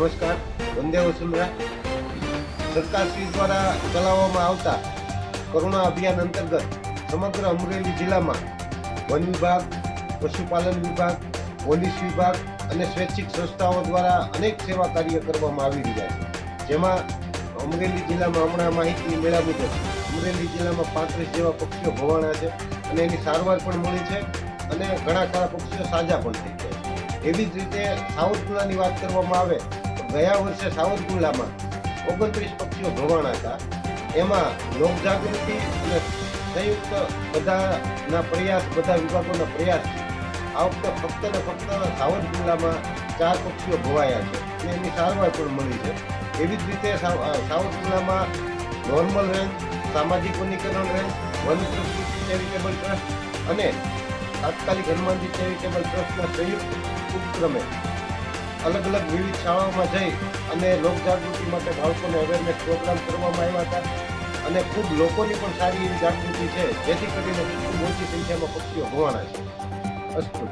નમસ્કાર, વંદે વસુંધરા. સરકારશ્રી દ્વારા ચલાવવામાં આવતા કરુણા અભિયાન અંતર્ગત સમગ્ર અમરેલી જિલ્લામાં વન વિભાગ, પશુપાલન વિભાગ, પોલીસ વિભાગ અને સ્વૈચ્છિક સંસ્થાઓ દ્વારા અનેક સેવા કાર્ય કરવામાં આવી રહ્યા છે. જેમાં અમરેલી જિલ્લામાં હમણાં માહિતી મેળવ્યા મુજબ અમરેલી જિલ્લામાં 35 જેવા પક્ષીઓ ભવાણા છે અને એની સારવાર પણ મળી છે અને ઘણા ખરા પક્ષીઓ સાજા પણ થઈ ગયા છે. એવી જ રીતે સાવરકુંડલાની વાત કરવામાં આવે તો ગયા વર્ષે સાવરકુંડલામાં 29 પક્ષીઓ ભવાણા હતા. એમાં લોકજાગૃતિ અને સંયુક્ત બધાના પ્રયાસ, બધા વિભાગોના પ્રયાસ આ વખતે ફક્ત ને ફક્ત સાવરકુંડલામાં 4 પક્ષીઓ ભવાયા છે અને એની સારવાર પણ મળી છે. એવી જ રીતે સાવરકુંડલામાં નોર્મલ રેન્જ, સામાજિક વનીકરણ રેન્જ, વન પ્રકૃતિ ચેરિટેબલ ટ્રસ્ટ અને તાત્કાલિક હનુમાનજી ચેરિટેબલ ટ્રસ્ટના સંયુક્ત ઉપક્રમે અલગ અલગ વિવિધ શાળાઓમાં જઈ અને લોકજાગૃતિ માટે બાળકોને અવેરનેસ પ્રોગ્રામ કરવામાં આવ્યા હતા અને ખૂબ લોકોની પણ સારી એવી જાગૃતિ છે, જેથી કરીને ખૂબ ઓછી સંખ્યામાં પક્ષીઓ હોવાના છે. અસ્તુ.